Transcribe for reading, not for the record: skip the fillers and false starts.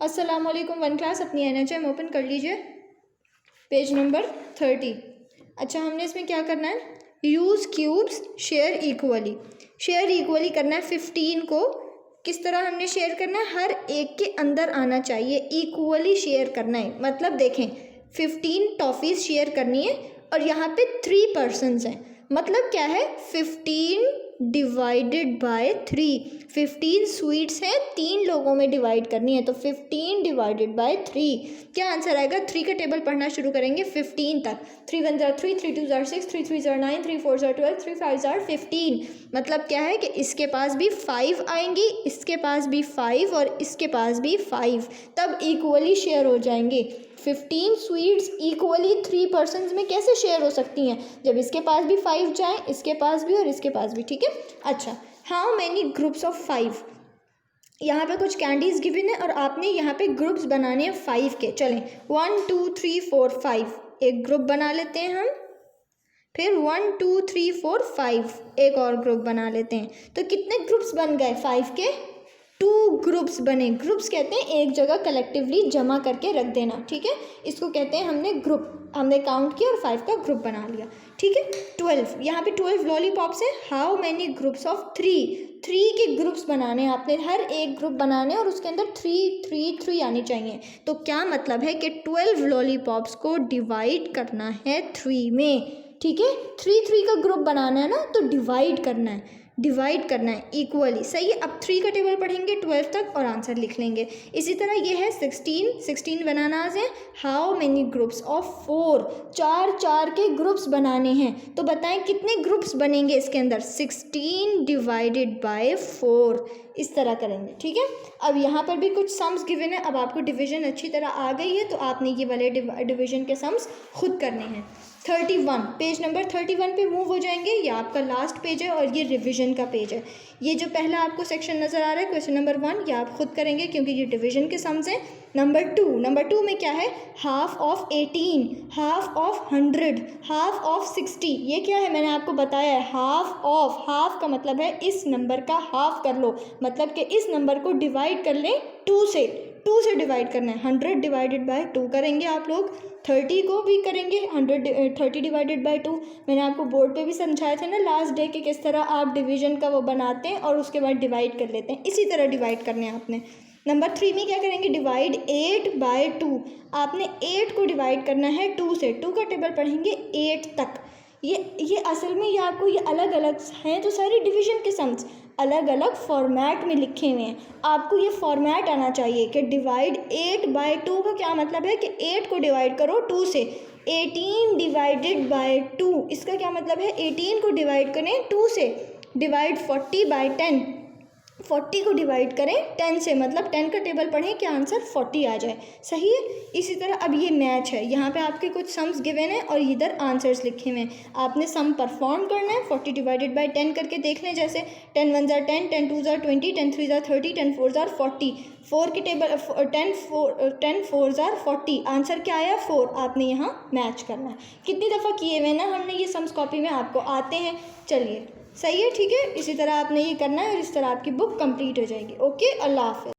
अस्सलाम वालेकुम। One class अपनी NHM ओपन कर लीजिए, पेज नंबर 30। अच्छा, हमने इसमें क्या करना है, use cubes share equally. Share equally करना है 15 को। किस तरह हमने शेयर करना है, हर एक के अंदर आना चाहिए, इक्वली शेयर करना है। मतलब देखें 15 टॉफ़ीज़ शेयर करनी है और यहाँ पे 3 पर्सनस हैं। मतलब क्या है, 15 डिवाइडेड बाय 3। 15 स्वीट्स हैं, 3 लोगों में डिवाइड करनी है, तो 15 डिवाइडेड बाय 3 क्या आंसर आएगा। 3 का टेबल पढ़ना शुरू करेंगे 15 तक। 3 1 jar 3, 3 2 jar 6, 3 3 jar 9, 3 4 jar 12, 3 5 jar 15। मतलब क्या है कि इसके पास भी 5 आएंगी, इसके पास भी 5 और इसके पास भी 5, तब इक्वली शेयर हो जाएंगे। 15 स्वीट्स इक्वली 3 पर्सनस में कैसे शेयर हो सकती हैं, जब इसके पास भी 5 जाएं, इसके पास भी और इसके पास भी। ठीक है। अच्छा, हाउ मैनी ग्रुप्स ऑफ 5। यहाँ पे कुछ कैंडीज गिवन है और आपने यहाँ पे ग्रुप्स बनाने हैं 5 के। चलें 1 2 3 4 5 एक ग्रुप बना लेते हैं हम। फिर 1 2 3 4 5 एक और ग्रुप बना लेते हैं। तो कितने ग्रुप्स बन गए, 5 के 2 ग्रुप्स बने। ग्रुप्स कहते हैं एक जगह कलेक्टिवली जमा करके रख देना। ठीक है, इसको कहते हैं हमने ग्रुप। हमने काउंट किया और 5 का ग्रुप बना लिया। ठीक है। 12, यहाँ पे 12 लॉलीपॉप्स हैं। हाउ मैनी ग्रुप्स ऑफ 3 के ग्रुप्स बनाने हैं आपने, हर एक ग्रुप बनाने और उसके अंदर 3 3 3 आनी चाहिए। तो क्या मतलब है कि 12 लॉलीपॉप्स को डिवाइड करना है 3 में। ठीक है, 3 3 का ग्रुप बनाना है ना, तो डिवाइड करना है, डिवाइड करना है इक्वली। सही है। अब 3 का टेबल पढ़ेंगे 12 तक और आंसर लिख लेंगे। इसी तरह ये है 16 बनानाज हैं। हाउ मेनी ग्रुप्स ऑफ 4, 4 के ग्रुप्स बनाने हैं। तो बताएं कितने ग्रुप्स बनेंगे इसके अंदर, 16 डिवाइडेड बाय 4। इस तरह करेंगे। ठीक है। अब यहाँ पर भी कुछ सम्स गिवन है। अब आपको डिवीजन अच्छी तरह आ गई है, तो आपने ये वाले डिवीजन के सम्स खुद करने हैं। 31, पेज नंबर 31 पे मूव हो जाएंगे। ये आपका लास्ट पेज है और ये रिवीजन का पेज है। ये जो पहला आपको सेक्शन नज़र आ रहा है, क्वेश्चन नंबर 1, ये आप खुद करेंगे क्योंकि ये डिवीजन के सम्स हैं। नंबर 2 में क्या है, half of 18, half of 100, half of 60। ये क्या है, मैंने आपको बताया है, हाफ ऑफ। हाफ का मतलब है इस नंबर का हाफ कर लो, मतलब कि इस नंबर को डिवाइड कर लें 2 से डिवाइड करना है। 100 डिवाइडेड बाय 2 करेंगे आप लोग। 30 को भी करेंगे 30 डिवाइडेड बाय 2। मैंने आपको बोर्ड पे भी समझाया था ना लास्ट डे कि किस तरह आप डिवीजन का वो बनाते हैं और उसके बाद डिवाइड कर लेते हैं। इसी तरह डिवाइड करने हैं आपने। नंबर 3 में क्या करेंगे, डिवाइड 8 बाय 2। आपने 8 को डिवाइड करना है 2 से। 2 का टेबल पढ़ेंगे 8 तक। ये असल में ये आपको ये अलग अलग हैं, तो सारी डिवीजन के सम्स अलग अलग फॉर्मेट में लिखे हुए हैं। आपको ये फॉर्मेट आना चाहिए कि डिवाइड 8 बाय 2 का क्या मतलब है कि 8 को डिवाइड करो 2 से। 18 डिवाइडेड बाय 2, इसका क्या मतलब है, 18 को डिवाइड करें 2 से। डिवाइड 40 बाय 10, 40 को डिवाइड करें 10 से, मतलब 10 का टेबल पढ़ें कि आंसर 40 आ जाए। सही है। इसी तरह अब ये मैच है, यहाँ पे आपके कुछ सम्स गिवन हैं और इधर आंसर्स लिखे हुए हैं। आपने सम परफॉर्म करना है। 40 डिवाइडेड बाय 10 करके देख लें, जैसे 10 1 जार 10, 10 2 जार 20, 10 3 जार 30, 10 4 जार 40। 4 के टेबल 10 4 जार 40, आंसर क्या आया 4। आपने यहाँ मैच करना है। कितनी दफ़ा किए हुए ना हमने ये सम्स, कॉपी में आपको आते हैं। चलिए सही है, ठीक है। इसी तरह आपने ये करना है और इस तरह आपकी बुक कंप्लीट हो जाएगी। ओके, अल्लाह हाफ़िज़।